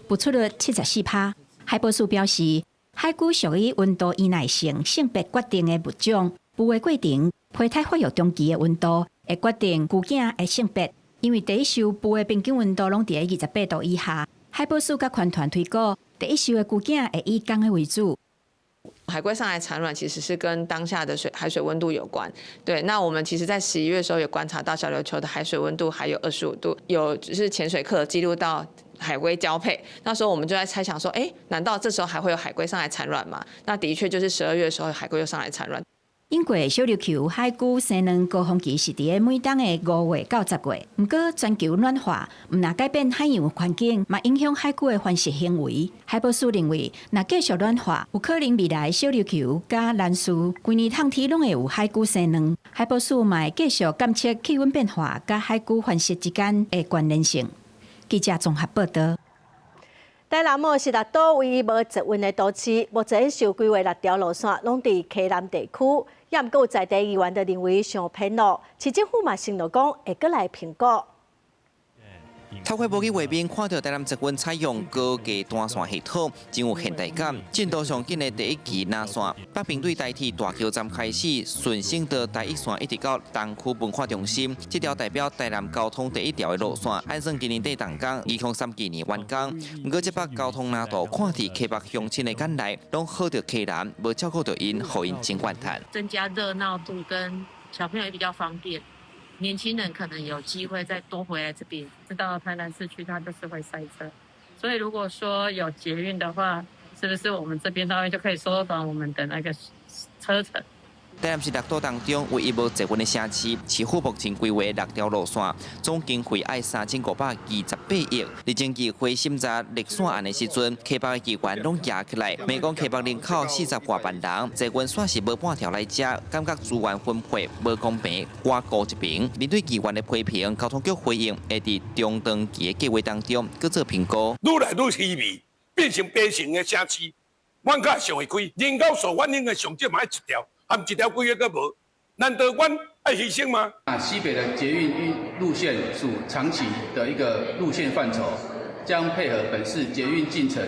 孵出率74%。海保署表示，海龟属于温度依赖性性别决定的物种，孵的过程、胚胎发育中期的温度会决定龟囝的性别。因为第一寿孵的平均温度拢伫28度以下，海保署甲环团推估，第一寿的龟囝会以公的为主。海龟上来产卵其实是跟当下的海水温度有关。对，那我们其实在11月的时候有观察到小琉球的海水温度还有25度，有就是潜水课记录到海龟交配。那时候我们就在猜想说，难道这时候还会有海龟上来产卵吗？那的确就是12月的时候海龟又上来产卵。因过小琉球海龟生卵高峰期是伫每当的5月到10月，不过全球暖化唔若改变海洋环境，嘛影响海龟的繁殖行为。海保署认为，若继续暖化，有可能未来小琉球甲兰屿规年冬天拢会有海龟生卵。海保署嘛会继续监测气温变化甲海龟繁殖之间的关联性。记者综合报道。台南某是六都唯一无植温的都市，目前受规划6条路线拢伫溪南地区，也毋过在地议员就认为上偏路，市政府嘛承诺讲会搁来评估。透过无去画面看到台南植温采用高架单线系统，真有现代感。进度上紧的第一期南线，北平对台铁大桥站开始，顺升到台一线一直到东区文化中心。这条代表台南交通第一条的路线，按算今年底动工，2032年完工。不过这北交通难度，看伫溪北乡亲的眼内，拢好着溪南，无照顾到因，互因真怨叹。增加热闹度跟小朋友也比较方便。年轻人可能有机会再多回来这边，知道台南市区它就是会塞车，所以如果说有捷运的话，是不是我们这边大概就可以缩短我们的那个车程？台南市6都当中唯一无植温的城市，市府目前规划6条路线，总经费爱3528亿。立政议会审查立线案的时阵，溪北的议员拢压起来，骂讲溪北人口40多万人，植温线是无半条来吃，感觉资源分配无公平，挂高一边。面对议员的批评，交通局回应会伫中长期的计划当中搁做评估。愈来愈稀微，变成悲情的城市。阮较上会开，人口数反映的上少嘛1条。含一条规约个无，难道阮爱牺牲吗？西北的捷运路线属长期的一个路线范畴，将配合本市捷运进程，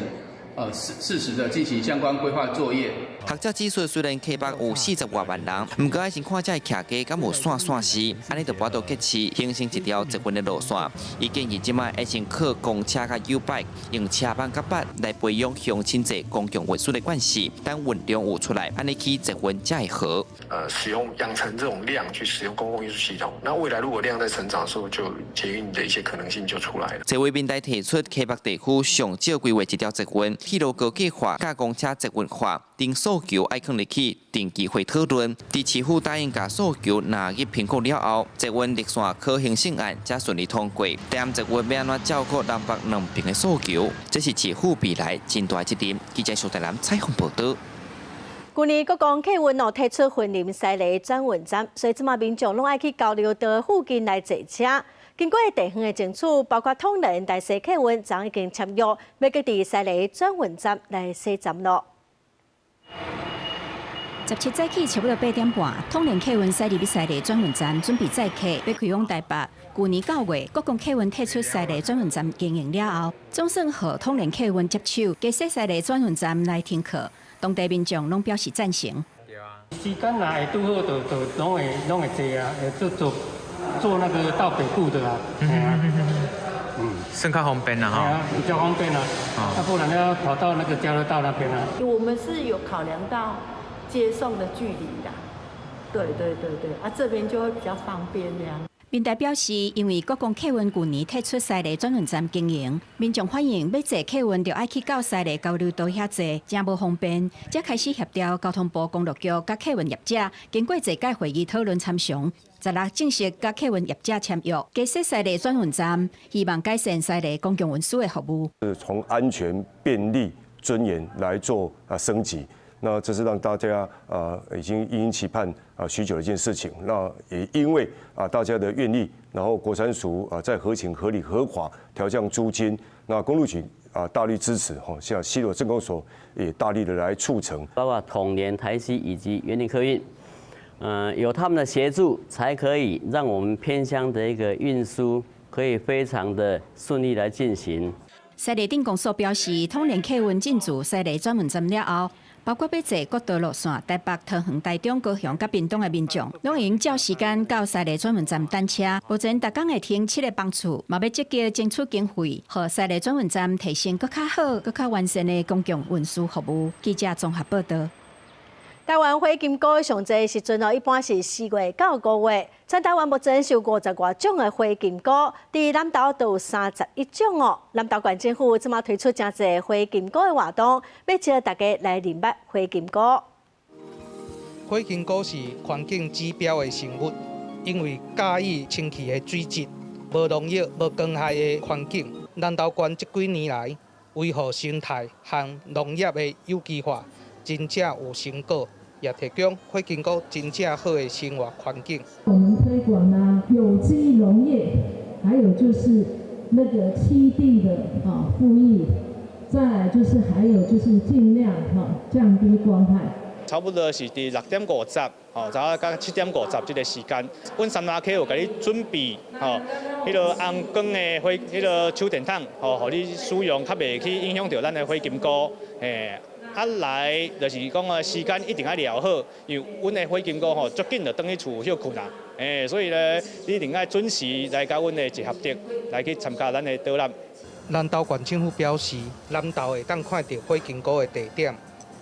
适时的进行相关规划作业。学者指出，虽然溪北有40多万人，不过爱先看这徛街敢有线时，安尼就无到结市形成一条植温的路线。伊建议即摆爱先靠公车甲 U-Bike 用车班甲巴来培养乡亲者公共运输的惯习，等运量有出来，安尼起植温才会好。养成这种量去使用公共运输系统，那未来如果量在成长的时候，就捷运的一些可能性就出来了。这位民代提出，溪北地区上少规划一条植温，铁路高架化、加公车植温化，定诉求爱放入去定期会讨论。伫市府答应甲诉求纳入评估了后，植温立线可行性案才顺利通过。但植温要安怎照顾南北两边的诉求，这是市府未来真大一点。记者苏台南采访报道。去年国光客运推出婚林西里转运站，所以即马民众拢爱去交流道附近来坐车。经过地方的争取，包括统联、大西客运站已经签约，要搁伫西里转运站来设站咯。17早起差不多8点半，统联客运驶入西里转运站，准备载客要开往台北。去年9月，国光客运退出西里转运站经营了后，总算互统联客运接手，加设西里转运站来停客。当地民众拢表示赞成。时间若会拄好，就拢会坐啊，做那个到北部的啦。算较方便啦哈。比较方便啦。要不然要跑到那个交流道那边啊。我们是有考量到接送的距离的，对，这边就会比较方便这样。民代表示，因为国公客运去年退出西螺转运站经营，民众反映要坐客运就爱去到西螺交流道遐坐，真无方便，才开始协调交通部公路局甲客运业者，经过这届会议讨论参详，16正式甲客运业者签约，加设西螺转运站，希望改善西螺公共运输的服务。是从安全、便利、尊严来做升级。那这是让大家已经殷期盼许久的一件事情。那也因为大家的愿力，然后国产署在合情、合理、合法调降租金，那公路局大力支持像西螺镇公所也大力的来促成，包括统联、台西以及园林客运，有他们的协助，才可以让我们偏乡的一个运输可以非常的顺利来进行。西螺镇公所表示，统联客运进驻西螺转运站了后，包括要坐国道路线台北、桃园、台中、高雄、甲屏东的民众，拢会用照时间到西螺转运站等车。目前，逐工会停7个班次，嘛要积极争取经费，让西螺转运站提升更较好、更较完善的公共运输服务。记者综合报道。台湾花金菇上济时阵一般是4月到5月。全台湾目前有50多种的花金菇，伫南投就有31种哦。南投县政府即马推出真济花金菇的活动，要招大家来认捌花金菇。花金菇是环境指标的生物，因为介意清气的水质、无农药、无光害的环境。南投县这几年来维护生态和农业的有机化，真正有成果。也提供花金菇真正好的生活环境。我们推广有机农业，还有就是那个栖地的复育，再来就是还有就是尽量降低光害。差不多是伫6:50，早啊到7:50这个时间，阮三拉客有甲你准备，迄个红光的花，迄个手电筒，互你使用，较袂去影响到咱的花金菇，来就是讲时间一定要聊好，因为阮的花金菇足紧就倒去厝休困啊，所以呢，你一定要准时来甲阮的集合点来去参加咱的导览。南投县政府表示，南投会当看到花金菇的地点，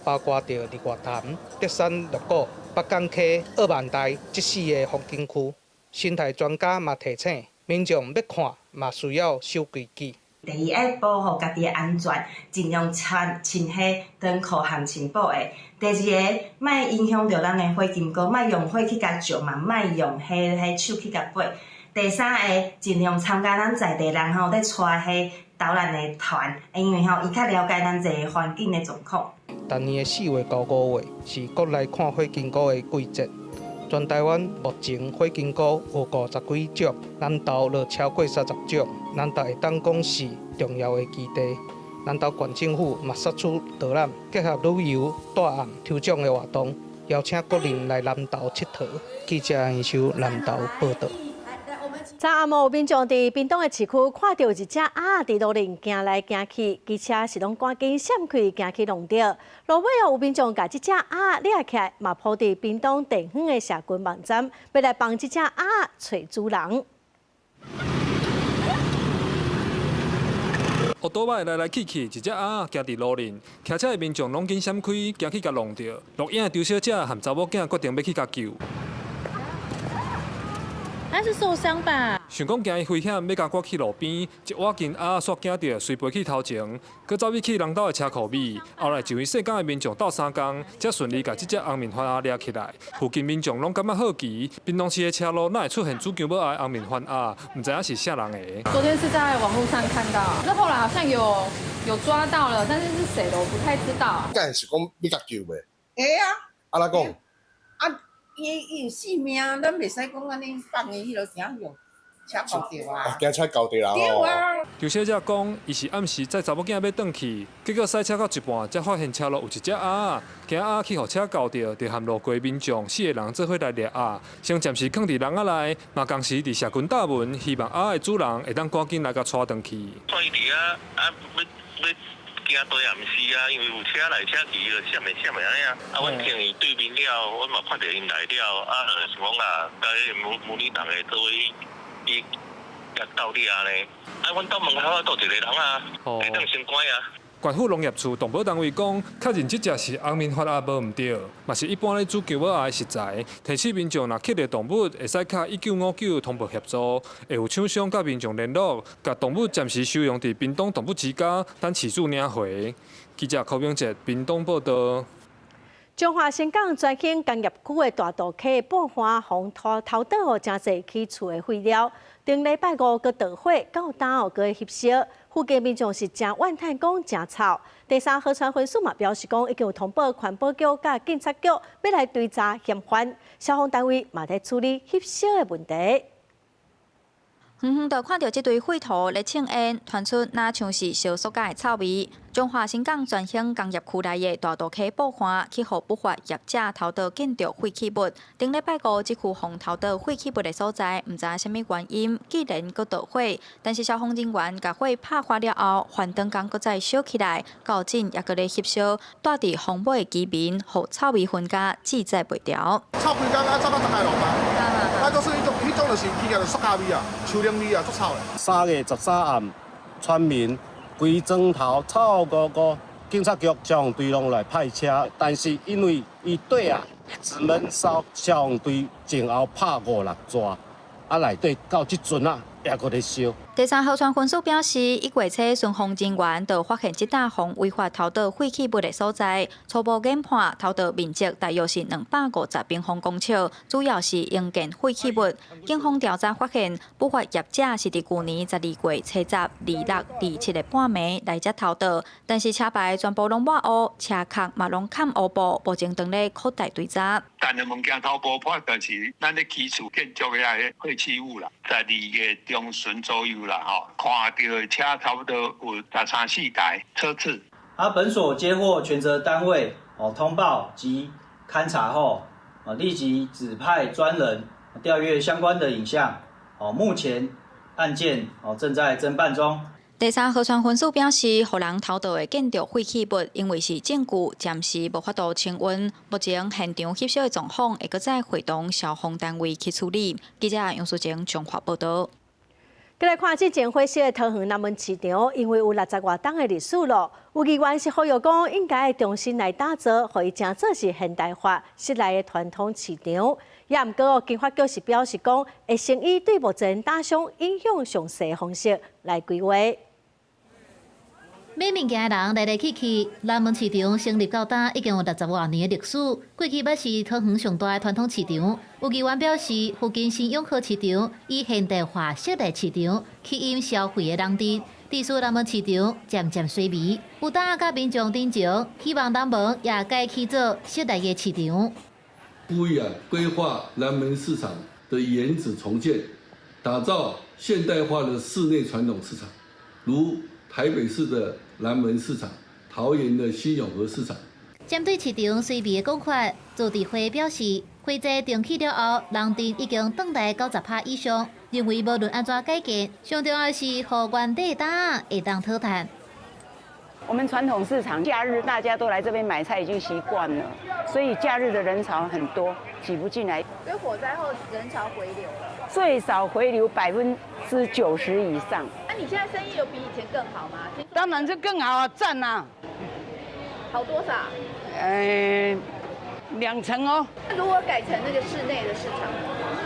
包括着日月潭、德山六股、北港溪、二万台这4个风景区。生态专家嘛提醒，民众要看嘛需要守规矩。第一，要保护家己的安全，尽量穿鞋、长裤和穿布的。第二个，莫影响到咱的花金菇，莫用火去甲烧嘛，莫用迄手去甲拨。第三个，尽量参加咱在地人在带迄导览的团，因为伊较了解咱这个环境的状况。今年的4月到5月是国内看花金菇的季节。全台湾目前花金菇有50几种，南投就超过30种。南投会当讲是重要的基地。南投县政府嘛释出导览，结合旅游、带案、抽奖的活动，邀请国人来南投佚佗。记者杨秀南投报道。昨暗晡有民众伫屏东的市区看到一只鸭伫路顶行来行去，机车是拢赶紧闪开行去弄掉。路尾有民众把这只鸭掠起来，嘛铺伫屏东地方的社群网站，要来帮这只鸭找主人。乌多摆来来去去，一只鸭行伫路顶，骑车的民众拢紧闪开行去甲弄掉。录影的丢小姐和查某囝决定要去甲救。他是受伤吧？想讲惊伊危险，要甲我去路边，一挖紧鸭煞惊着，随飞去头前，佮走去人兜的车库尾，后来就因细港的民众斗3工，才顺利甲这只红面番鸭掠起来。附近民众拢感觉好奇，屏东市的车路哪会出现主强要爱红面番鸭？唔知影是啥人的。昨天是在网络上看到，可是后来好像有抓到了，但是是谁的我不太知道。敢是讲你甲救袂？会啊。安怎讲？啊。伊有性命，咱袂使讲安尼放伊迄落啥用，车搞掉啊！惊车搞掉啦！对啊！救小姐讲，伊是暗时载查某囝要转去，结果赛车到一半，才发现车路有一只鸭，惊鸭去互车搞掉，就和路过民众4个人做伙来掠鸭，先暂时放伫笼仔内，嘛同时伫社群打文，希望鸭的主人会当赶紧来甲带转去。所以伫要惊多也毋是啊，因为有车来车去，就闪的安尼啊。阮听伊对面了，阮嘛看到因来了，想讲甲迄母女党的做伙伊甲斗掠呢。阮到门口倒一个人会当先关啊。县府农业处动保单位讲，确认这只是红面发鸭无唔对，嘛是一般咧煮姜母鸭的食材，提醒民众若捡到动物，会使敲1959通报协助，会有厂商甲民众联络，甲动物暂时收容伫屏东动物之家，等饲主领回。记者柯永杰，屏东报道。彰化新港专兴工业区的大道溪半花红偷倒真侪起厝的废料，顶礼拜五个倒火，到当后个翕烧，附近民众是真怨叹讲真吵。第三河川分署嘛表示讲，已经有通报环保局甲警察局要来追查嫌犯，消防单位嘛在处理翕烧的问题。远远就看到这堆废土咧呛烟，传出那像是烧塑胶的臭味。彰化新港专兴工业区内的大道溪报案，去互不法业者偷盗建筑废弃物。顶礼拜五，这区防偷盗废弃物的所在，唔知什么原因，既然搁倒火，但是消防人员甲火拍花了后，幻灯光搁再烧起来，到阵也搁咧翕烧，带伫风尾的居民，互臭味熏甲记载袂掉。臭几工啊，臭到十下落嘛，啊，就是迄种就是起来就塑胶味啊，树林味啊，足臭的。3月13暗，村民规庄头臭咕咕，警察局消防队拢来派车，但是因为伊底啊一直闷烧，消防队前后拍5、6抓，啊内底到即阵啊也搁咧烧。第三河川分署表示，1月初巡防人员就发现一大项违法偷盗废弃物的所在，初步研判偷盗面积大约是250平方公尺，主要是营建废弃物。警方调查发现，不法业者是伫去年12月初10、26、27的半暝来遮偷盗，但是车牌全部拢抹黑，车壳嘛拢嵌乌布，目前正咧扩大追查。但的物件偷步破，就是咱咧起厝建筑的废弃物啦，在2月中旬左右。看到车差不多有13、14台车次。本所接获权责单位通报及勘查后，立即指派专人调阅相关的影像。目前案件正在侦办中。第三河川分署表示，互人偷盗的建筑废弃物，因为是证据，暂时无法度清运。目前现场翕烧的状况，会搁再会同消防单位去处理。记者杨淑晴综合报道。再来看这件火烧的桃园南门市场，因为有60多档的历史了，有议员是呼吁讲，应该重新来打造，互伊正做是现代化、室内的传统市场。也毋过，经发局是表示讲，会先以对目前打伤影响上细的方式来规划。买物件的人来来去去，南门市场成立到今已经有60多年的历史。过去要是桃园上大的传统市场，有议员表示，附近新永和市场以现代化室内市场吸引消费的人潮，致使南门市场渐渐衰微。有当甲民众顶情，希望南门也改去做室内的市场。呼吁规划南门市场的原址重建，打造现代化的室内传统市场，如台北市的南门市场、桃园的新永和市场。针对市场衰微的讲法，朱迪辉表示，会制重启了后，人潮已经等待90%以上，认为无论安怎改建，上重要的是互原地档会当讨谈。我们传统市场假日大家都来这边买菜已经习惯了，所以假日的人潮很多，挤不进来。所以火灾后人潮回流了，最少回流90%以上。那你现在生意有比以前更好吗？当然是更好啊，赞啊！好多少？2成哦。如果改成那个室内的市场，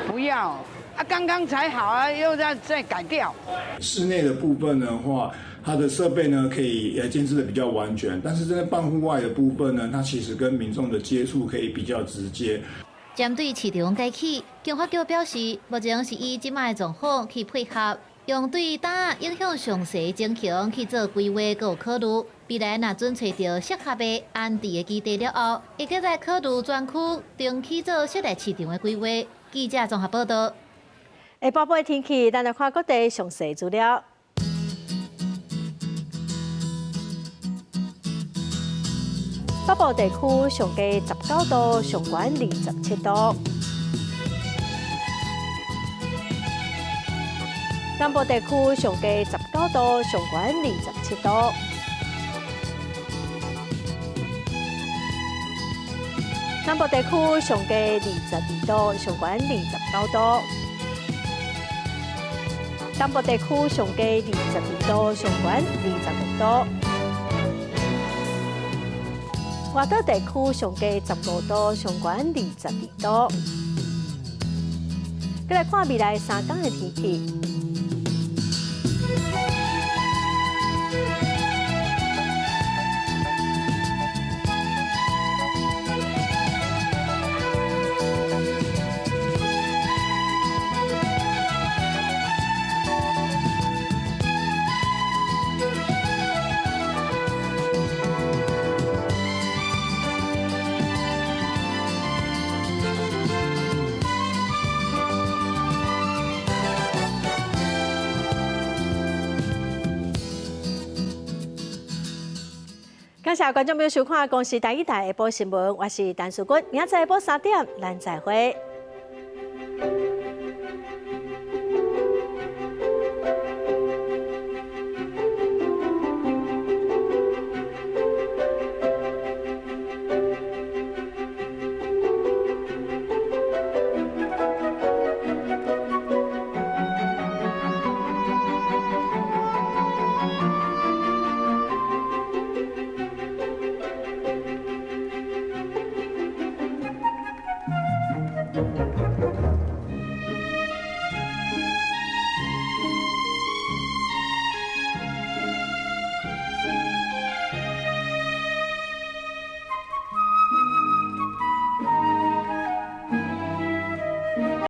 不要啊，刚刚才好啊，又再改掉。室内的部分的话，它的设备呢可以建置的比较完全，但是在办户外的部分呢，它其实跟民众的接触可以比较直接。针对市场改起，经发局表示，目前是以即卖的状况去配合，用对档影响上细情形去做规划，佮有考虑。未来若准找到适合的安置的基地了后，会搁再考虑专区重启做室内市场的规划。记者综合报道。下晡尾天气，咱来看各地详细资料。北部地区上低19度，上悬27度；南部地区上低19度，上悬27度；南部地区上低22度，上悬29度；南部地区上低22度，上悬26度。外岛地区上低15度，上悬22度。再来看未来3天的天气。感谢观众朋友收看《公视第一台下晡新闻》，我是陈淑君，明仔载下晡3点，咱再会。